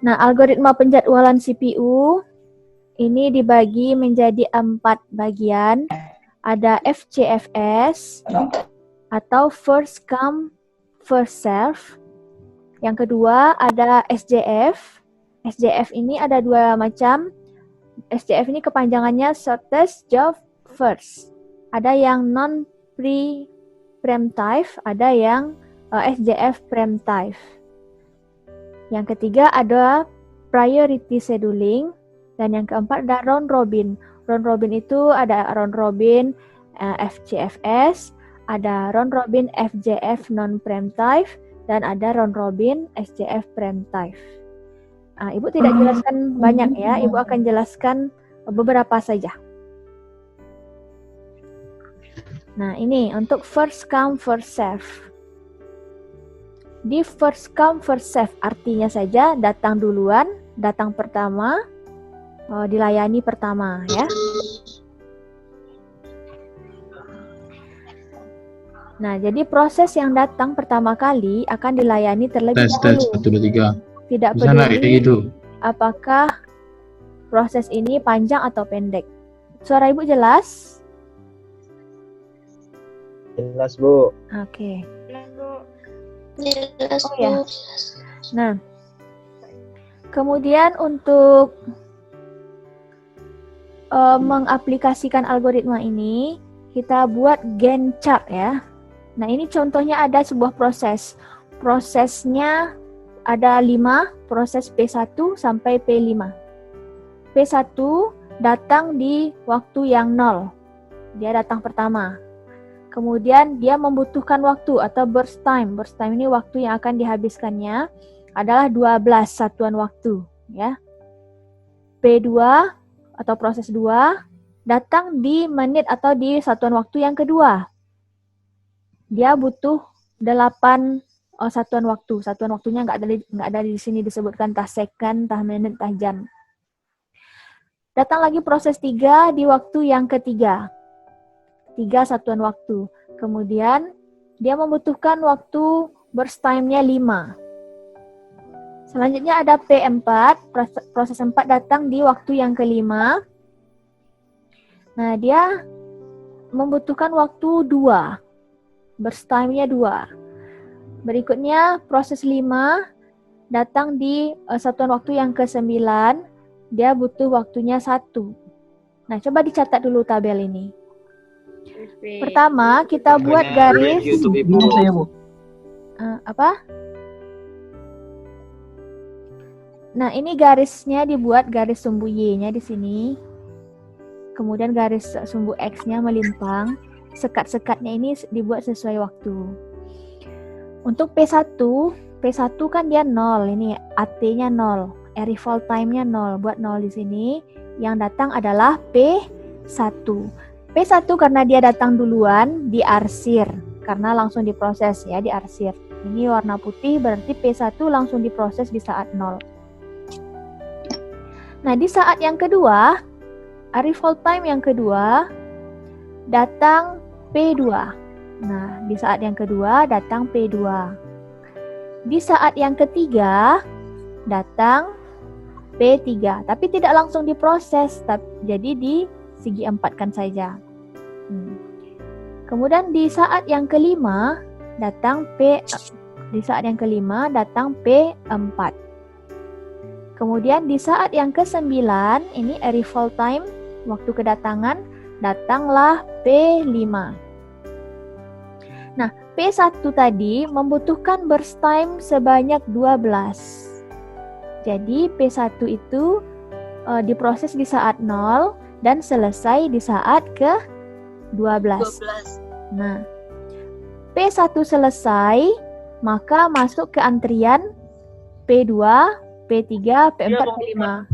Nah, algoritma penjadwalan CPU ini dibagi menjadi 4 bagian. Ada FCFS atau first come, first serve. Yang kedua ada SJF. SJF ini ada 2 macam. SJF ini kepanjangannya shortest job first. Ada yang non-preemptive, ada yang SJF preemptive. Yang ketiga ada priority scheduling. Dan yang keempat ada round robin. Round robin itu ada round robin FCFS, ada round robin FJF non-preemptive, dan ada round robin SJF preemptive. Ibu tidak jelaskan banyak ya, Ibu akan jelaskan beberapa saja. Nah, ini untuk first come first serve. Di first come first serve artinya saja datang duluan, datang pertama, dilayani pertama ya. Nah, jadi proses yang datang pertama kali akan dilayani terlebih dahulu. 1, 2, 3. Tidak peduli apakah proses ini panjang atau pendek. Suara Ibu jelas? Jelas, Bu. Oke. Jelas, Bu. Jelas, Bu. Ya. Nah, kemudian untuk mengaplikasikan algoritma ini, kita buat Gantt chart ya. Nah, ini contohnya ada sebuah proses. Prosesnya ada 5, proses P1 sampai P5. P1 datang di waktu yang 0. Dia datang pertama. Kemudian dia membutuhkan waktu atau burst time. Burst time ini waktu yang akan dihabiskannya adalah 12 satuan waktu ya. P2 atau proses 2 datang di menit atau di satuan waktu yang kedua. Dia butuh 8 satuan waktu. Satuan waktunya nggak ada di sini disebutkan entah second, entah menit, entah jam. Datang lagi proses 3 di waktu yang ketiga. 3 satuan waktu. Kemudian dia membutuhkan waktu burst time-nya 5. Selanjutnya ada P4, proses 4 datang di waktu yang kelima. Nah, dia membutuhkan waktu 2, burst time-nya 2. Berikutnya proses 5 datang di satuan waktu yang ke-9, dia butuh waktunya 1. Nah, coba dicatat dulu tabel ini. Pertama, kita buat garis. Apa? Nah, ini garisnya dibuat garis sumbu Y-nya di sini. Kemudian garis sumbu X-nya melintang. Sekat-sekatnya ini dibuat sesuai waktu. Untuk P1 kan dia 0. Ini AT-nya 0. Arrival time-nya 0. Buat 0 di sini. Yang datang adalah P1. P1 karena dia datang duluan, diarsir. Karena langsung diproses ya, diarsir. Ini warna putih berarti P1 langsung diproses di saat 0. Nah, di saat yang kedua, arrival time yang kedua, datang P2. Nah, di saat yang kedua, datang P2. Di saat yang ketiga, datang P3. Tapi tidak langsung diproses, jadi di segi empatkan saja. Kemudian di saat yang kelima, datang P4. Kemudian di saat yang ke-9, ini arrival time, waktu kedatangan, datanglah P5. Nah, P1 tadi membutuhkan burst time sebanyak 12. Jadi P1 itu diproses di saat 0 dan selesai di saat ke-12. Nah, P1 selesai, maka masuk ke antrian P2, P3, P4, P5.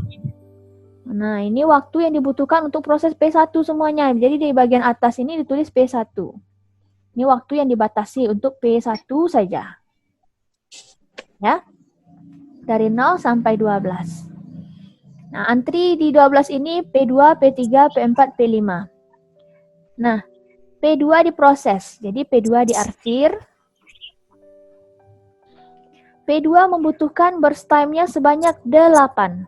Nah, ini waktu yang dibutuhkan untuk proses P1 semuanya. Jadi di bagian atas ini ditulis P1. Ini waktu yang dibatasi untuk P1 saja. Ya. Dari 0 sampai 12. Nah, antri di 12 ini P2, P3, P4, P5. Nah, P2 diproses. Jadi P2 diarsir. P2 membutuhkan burst time-nya sebanyak 8.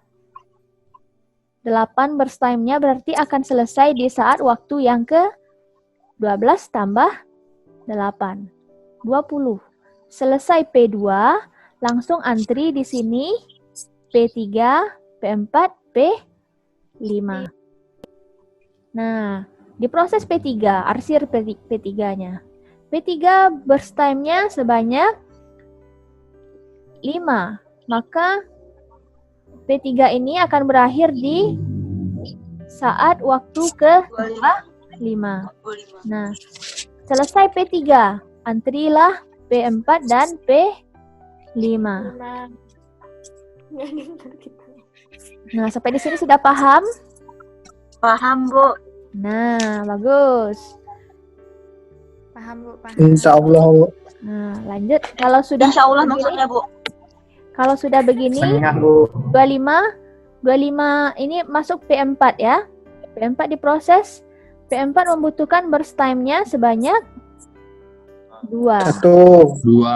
8 burst time-nya berarti akan selesai di saat waktu yang ke-12 tambah 8. 20. Selesai P2, langsung antri di sini P3, P4, P5. Nah, di proses P3, arsir P3-nya. P3 burst time-nya sebanyak 5. Maka P3 ini akan berakhir di saat waktu ke-5. Nah, selesai P3, antrilah P4 dan P5. Nah, sampai di sini sudah paham? Paham, Bu. Nah, bagus. Paham, Bu. Paham. Insya Allah, Bu. Nah, lanjut. Kalau sudah Insya Allah begini, maksudnya, Bu. kalau sudah begini, Ingat, Bu. 25 ini masuk P4 ya. P4 diproses. P4 membutuhkan burst time-nya sebanyak 2. 1, 2.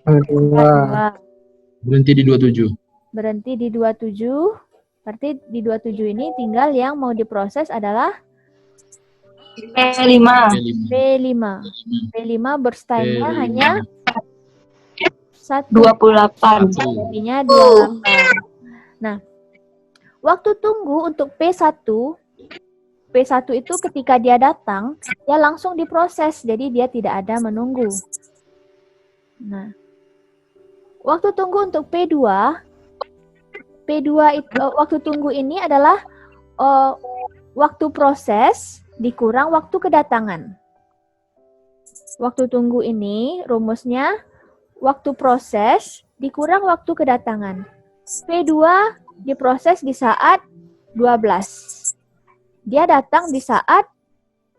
2. Berhenti di 27. Berhenti di 27. Berarti di 27 ini tinggal yang mau diproses adalah P5. P5. P5 burst time-nya hanya 1. 28. Jadinya 28. Nah, waktu tunggu untuk P1 itu ketika dia datang, dia langsung diproses. Jadi dia tidak ada menunggu. Nah, waktu tunggu untuk P2 itu waktu tunggu ini adalah waktu proses dikurang waktu kedatangan. Waktu tunggu ini rumusnya waktu proses dikurang waktu kedatangan. P2 diproses di saat 12. Dia datang di saat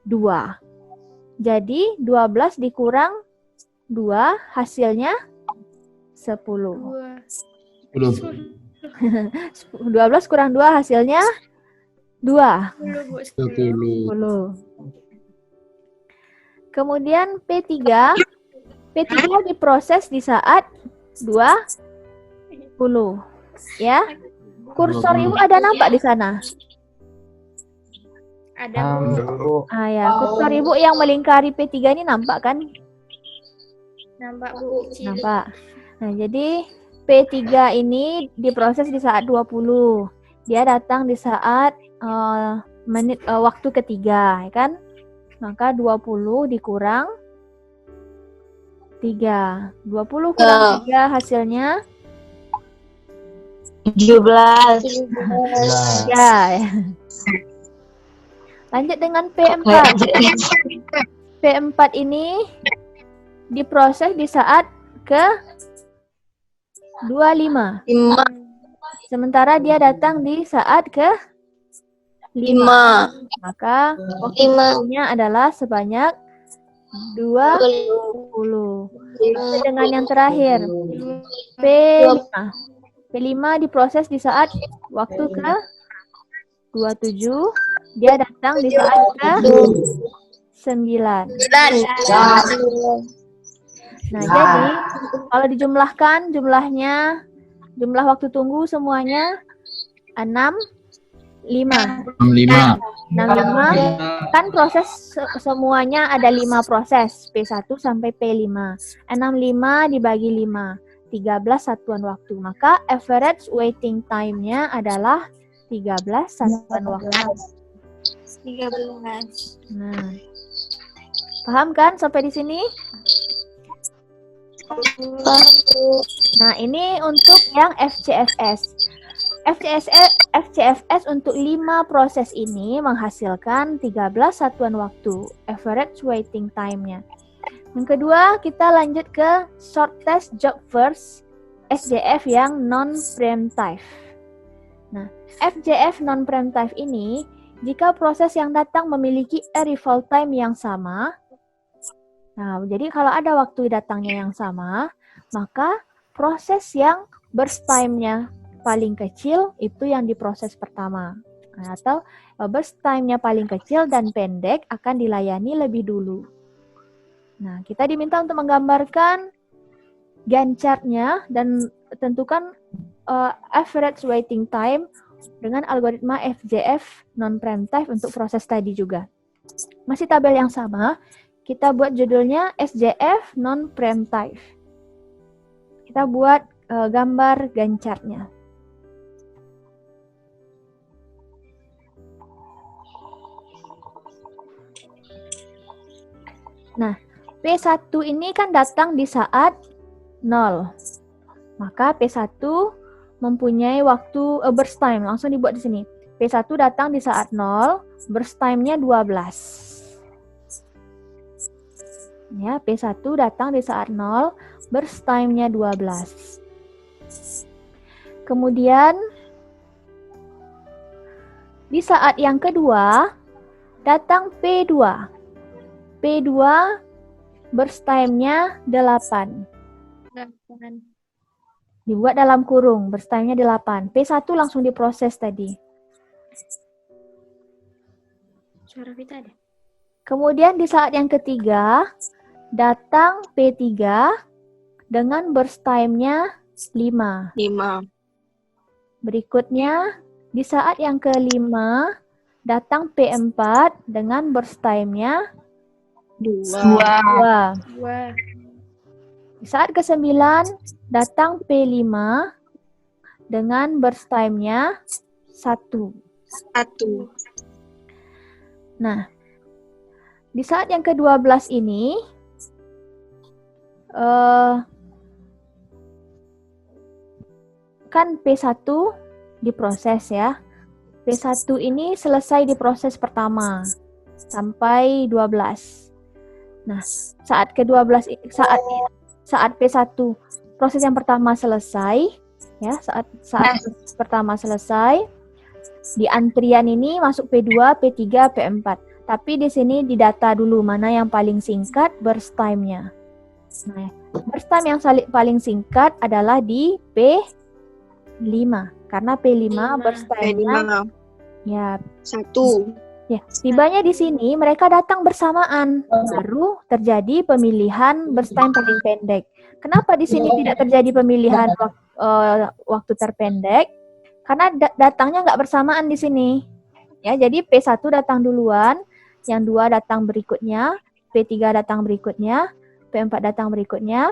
2. Jadi 12 dikurang 2 hasilnya 10. 10. 12 kurang 2 hasilnya 2. 10. 10. Kemudian P3 diproses di saat 20. Ya. Kursor Ibu ada nampak di sana? Ada, Bu. Ya, kursor Ibu yang melingkari P3 ini nampak kan? Nampak, Bu. Kecil. Nampak. Nah, jadi P3 ini diproses di saat 20. Dia datang di saat waktu ketiga, ya kan? Maka 20 dikurang 3. 20 kurang 3 hasilnya 17. ya. Lanjut dengan P4. P4 ini diproses di saat ke-25. Sementara dia datang di saat ke-5. Maka waktunya adalah sebanyak 20. Dengan yang terakhir, P5. P5 diproses di saat waktu ke-27. Dia datang di saat ke-9. Nah, jadi kalau dijumlahkan jumlah waktu tunggu semuanya 65. 65 kan proses semuanya ada 5 proses, P1 sampai P5. 65 dibagi 5, 13 satuan waktu. Maka average waiting time-nya adalah 13 satuan waktu. 13. Nah, paham kan sampai di sini? Nah, ini untuk yang FCFS. FCFS untuk 5 proses ini menghasilkan 13 satuan waktu, average waiting time-nya. Yang kedua, kita lanjut ke shortest job first, SJF yang non-preemptive. Nah, FJF non-preemptive ini, jika proses yang datang memiliki arrival time yang sama, nah, jadi kalau ada waktu datangnya yang sama, maka proses yang burst time-nya paling kecil itu yang diproses pertama. Nah, atau burst time-nya paling kecil dan pendek akan dilayani lebih dulu. Nah, kita diminta untuk menggambarkan Gantt chart-nya dan tentukan average waiting time dengan algoritma FJF non-preemptive untuk proses tadi juga. Masih tabel yang sama, kita buat judulnya SJF non-preemptive. Kita buat gambar Gantt chart-nya. Nah, P1 ini kan datang di saat 0. Maka P1 mempunyai waktu burst time. Langsung dibuat di sini. P1 datang di saat 0, burst time-nya 12. Ya, P1 datang di saat 0, burst time-nya 12. Kemudian di saat yang kedua datang P2. P2 burst time-nya 8. Dibuat dalam kurung, burst time-nya 8. P1 langsung diproses tadi. Suara Vita ada. Kemudian di saat yang ketiga, datang P3 dengan burst time-nya 5. 5. Berikutnya, di saat yang kelima, datang P4 dengan burst time-nya 2. 2. Di saat ke-9 datang P5 dengan burst time-nya 1. Nah, di saat yang ke-12 ini kan P1 diproses ya. P1 ini selesai di proses pertama sampai 12. Nah, saat ke-12 saat P1 proses yang pertama selesai ya, saat pertama selesai, di antrian ini masuk P2, P3, P4. Tapi di sini didata dulu mana yang paling singkat burst time-nya. Nah, burst time yang paling singkat adalah di P5 karena P5 burst time-nya ya 1. ya, tibanya di sini mereka datang bersamaan, baru terjadi pemilihan burst time paling pendek. Kenapa di sini tidak terjadi pemilihan waktu terpendek? Karena datangnya nggak bersamaan di sini. Ya, jadi P1 datang duluan, yang 2 datang berikutnya, P3 datang berikutnya, P4 datang berikutnya,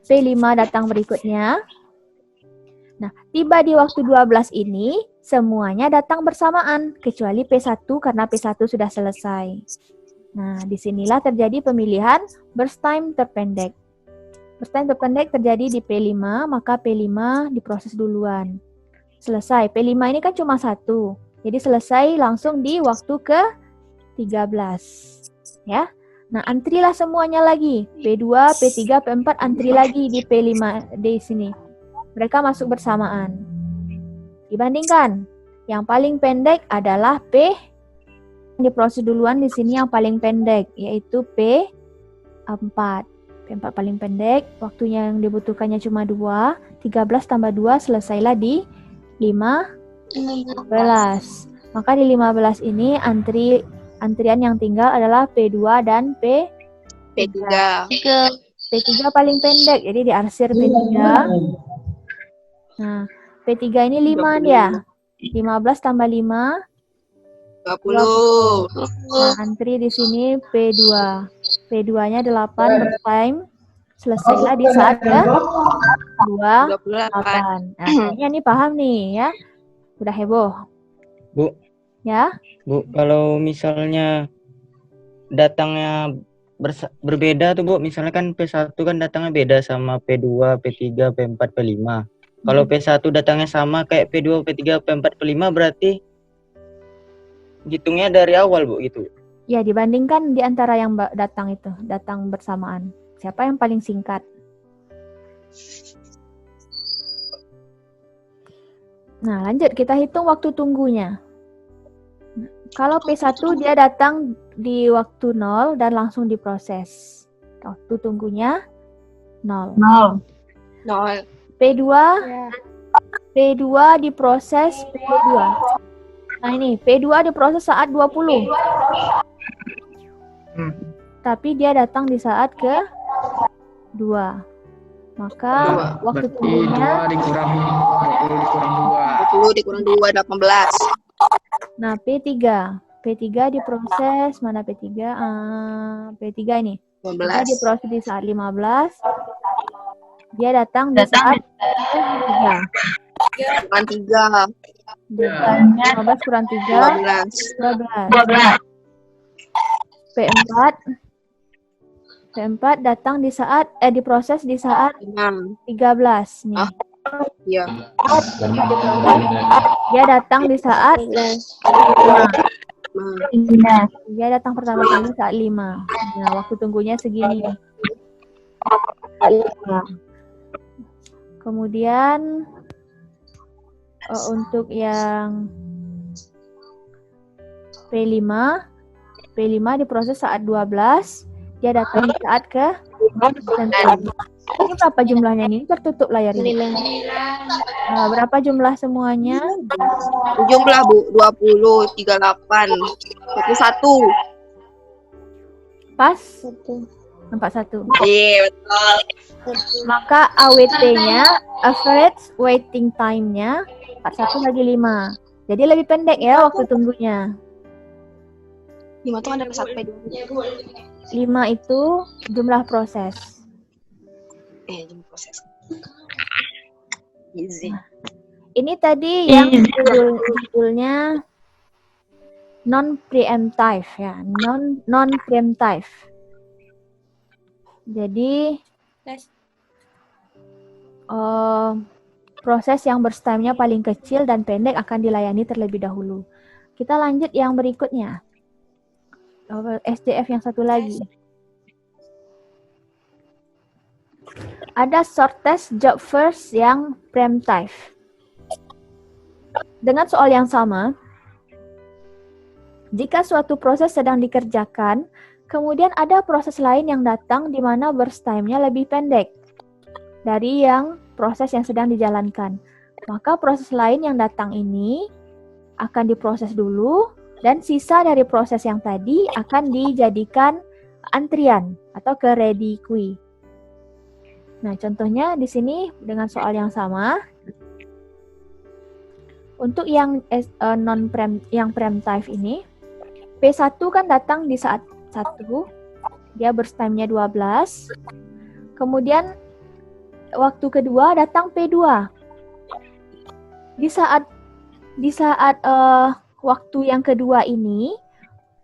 P5 datang berikutnya. Nah, tiba di waktu 12 ini, semuanya datang bersamaan, kecuali P1 karena P1 sudah selesai. Nah, disinilah terjadi pemilihan burst time terpendek. Burst time terpendek terjadi di P5, maka P5 diproses duluan. Selesai. P5 ini kan cuma 1, jadi selesai langsung di waktu ke-13. Ya. Nah, antrilah semuanya lagi. P2, P3, P4 antri lagi di P5 di sini. Mereka masuk bersamaan. Dibandingkan, yang paling pendek adalah P. Diproses duluan di sini yang paling pendek, yaitu P4. P4 paling pendek, waktunya yang dibutuhkannya cuma 2. 13 tambah 2 selesailah di 15. Maka di 15 ini antrian yang tinggal adalah P2 dan P3. P3 paling pendek, jadi diarsir P3. Nah, P3 ini 5 dia. 15 tambah 5. 20. Nah, antri di sini P2. P2-nya 8 burst time. Selesailah di saat ke-28. Nah, kayaknya ini paham nih ya. Udah heboh. Bu. Ya? Bu, kalau misalnya datangnya berbeda tuh Bu, misalnya kan P1 kan datangnya beda sama P2, P3, P4, P5. Kalau P1 datangnya sama kayak P2, P3, P4, P5 berarti hitungnya dari awal Bu gitu. Ya, dibandingkan di antara yang datang itu, datang bersamaan. Siapa yang paling singkat? Nah, lanjut kita hitung waktu tunggunya. Kalau P1 dia datang di waktu 0 dan langsung diproses. Waktu tunggunya 0. P2 diproses P2. Nah ini P2 diproses saat 20. tapi dia datang di saat ke-2. Maka waktu tunggunya dikurang 20 dikurang 20 dikurang 2, 18. nah P3 diproses mana P3? P3 ini. Dia 15. diproses di saat 15. Dia datang di saat 3. Kurang 3. 15 kurang 3, 12. 12. P4 datang di saat diproses di saat 6. 13 nih. Iya. Dia datang di saat 5. dia datang pertama kali saat 5. Nah, waktu tunggunya segini. Kemudian untuk yang P5 diproses saat 12, dia datang di saat ke-9. Ini berapa jumlahnya ini? Tertutup layar ini. Nah, berapa jumlah semuanya? Jumlah Bu 20, 38, 41. Pas? 41. Iya, betul. Maka AWT-nya, average waiting time-nya 41 lagi 5. Jadi lebih pendek ya waktu tunggunya. 5 tuh ada P1, P2. 5 itu jumlah proses. Jumlah proses. Easy. Ini tadi yang judulnya non-preemptive ya, non-preemptive. Jadi proses yang burst time-nya paling kecil dan pendek akan dilayani terlebih dahulu. Kita lanjut yang berikutnya. SJF yang satu lagi. Ada shortest job first yang preemptive. Dengan soal yang sama, jika suatu proses sedang dikerjakan, kemudian ada proses lain yang datang di mana burst time-nya lebih pendek dari yang proses yang sedang dijalankan. Maka proses lain yang datang ini akan diproses dulu dan sisa dari proses yang tadi akan dijadikan antrian atau ke ready queue. Nah, contohnya di sini dengan soal yang sama. Untuk yang preemptive ini, P1 kan datang di saat 1, dia burst time-nya 12. Kemudian waktu kedua datang P2. Di saat waktu yang kedua ini,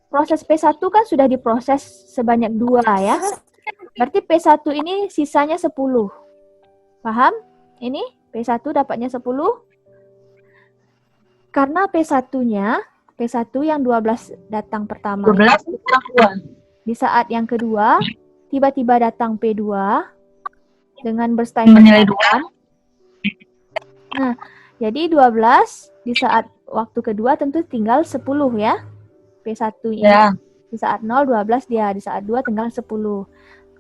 proses P1 kan sudah diproses sebanyak 2 ya. Berarti P1 ini sisanya 10. Paham? Ini P1 dapatnya 10. Karena P1 yang 12 datang pertama. 12 Di saat yang kedua, tiba-tiba datang P2 dengan burst time Menilai 2. Nah, jadi 12 di saat waktu kedua tentu tinggal 10 ya. P1 ini. Ya. Di saat 0, 12 dia. Di saat 2 tinggal 10.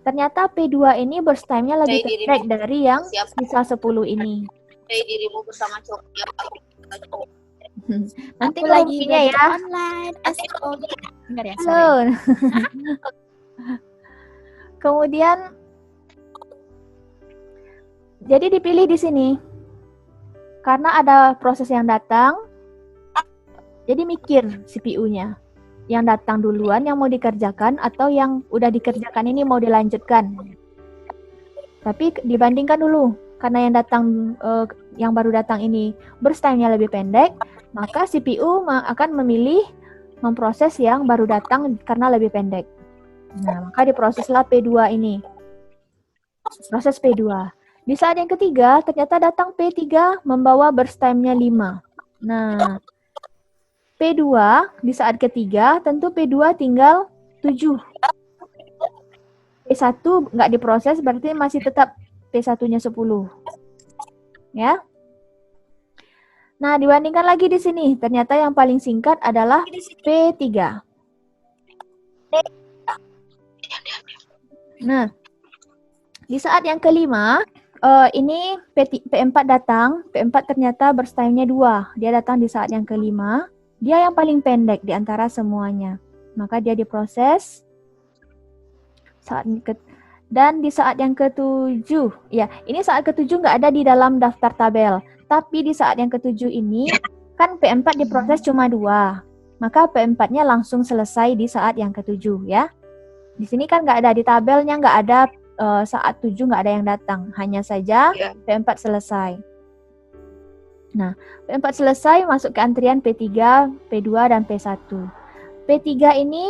Ternyata P2 ini burst time-nya lebih pendek dari yang sisa 10 ini. Dirimu bersama cowoknya. Nanti lagi ya. Online. Benar ya? Halo. Kemudian jadi dipilih di sini. Karena ada proses yang datang. Jadi mikir CPU-nya. Yang datang duluan yang mau dikerjakan atau yang udah dikerjakan ini mau dilanjutkan. Tapi dibandingkan dulu. Karena yang datang yang baru datang ini burst time-nya lebih pendek, maka CPU akan memilih memproses yang baru datang karena lebih pendek. Nah, maka diproseslah P2 ini. Proses P2. Di saat yang ketiga, ternyata datang P3 membawa burst time-nya 5. Nah, P2 di saat ketiga, tentu P2 tinggal 7. P1 nggak diproses, berarti masih tetap P1-nya 10. Ya. Nah, dibandingkan lagi di sini, ternyata yang paling singkat adalah P3. Nah, di saat yang kelima, ini P4 datang. P4 ternyata burst time-nya 2. Dia datang di saat yang kelima. Dia yang paling pendek di antara semuanya. Maka dia diproses Dan di saat yang ketujuh, ya ini saat ketujuh nggak ada di dalam daftar tabel. Tapi di saat yang ketujuh ini, kan P4 diproses cuma 2. Maka P4-nya langsung selesai di saat yang ketujuh ya. Di sini kan nggak ada di tabelnya, nggak ada saat 7 nggak ada yang datang. Hanya saja P4 selesai. Nah, P4 selesai masuk ke antrian P3, P2, dan P1. P3 ini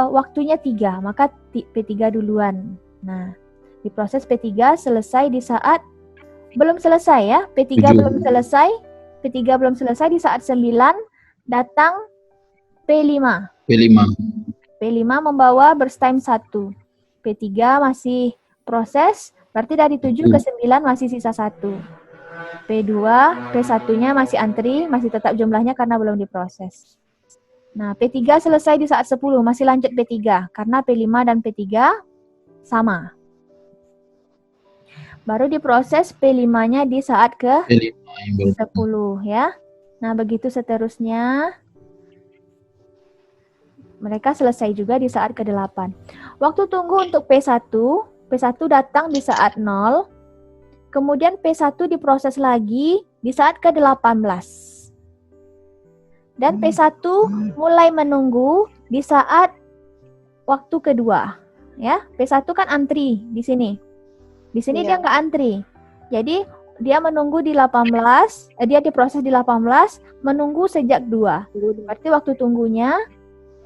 waktunya 3, maka P3 duluan. Nah, diproses P3 selesai di saat belum selesai ya. P3 belum selesai. P3 belum selesai di saat 9 datang P5. P5 membawa burst time 1. P3 masih proses, berarti dari 7 ke 9 masih sisa 1. P2, P1-nya masih antri, masih tetap jumlahnya karena belum diproses. Nah, P3 selesai di saat 10, masih lanjut P3, karena P5 dan P3 sama. Baru diproses P5-nya di saat ke 10 ya. Nah, begitu seterusnya. Mereka selesai juga di saat ke-8. Waktu tunggu untuk P1 datang di saat 0. Kemudian P1 diproses lagi di saat ke-18. Dan P1 mulai menunggu di saat waktu kedua. Ya, P1 kan antri di sini. Di sini dia nggak antri. Jadi dia menunggu di 18, dia diproses di 18, menunggu sejak 2. Berarti waktu tunggunya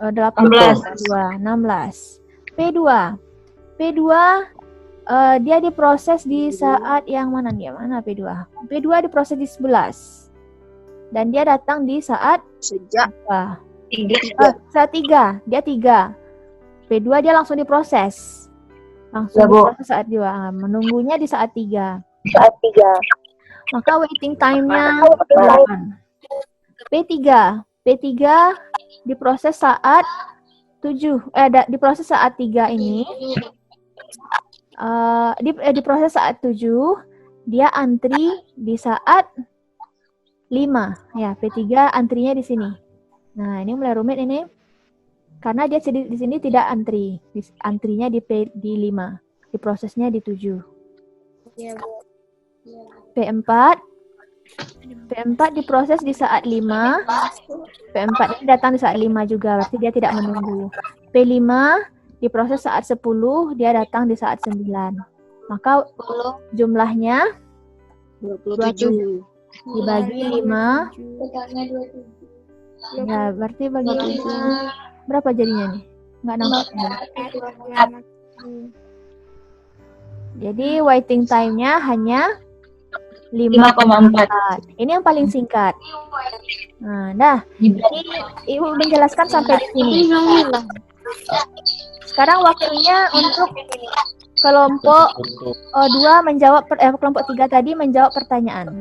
18, 16. P2 dia diproses di saat yang mana dia? Mana P2? P2 diproses di 11. Dan dia datang di saat Sejak 3. Saat 3, dia 3. P2 dia langsung diproses. Langsung diproses saat 2. Menunggunya di saat 3. Maka waiting time-nya 8. P3 diproses saat 7. Diproses saat 3 ini. Diproses saat 7. Dia antri di saat 5. Ya, P3 antrinya di sini. Nah, ini mulai rumit ini. Karena dia di sini tidak antri. Antrinya di 5. Diprosesnya di 7. P4 diproses di saat 5. P4 ini datang di saat 5 juga, berarti dia tidak menunggu. P5 diproses saat 10, dia datang di saat 9. Maka jumlahnya 27. Dibagi 5. Ya, berarti bagi 7. Berapa jadinya nih? Nggak nampak. Jadi waiting time-nya hanya 5,4. Ini yang paling singkat. Nah, jadi Ibu menjelaskan sampai di sini. Sekarang waktunya untuk kelompok 2 menjawab kelompok 3 tadi menjawab pertanyaan.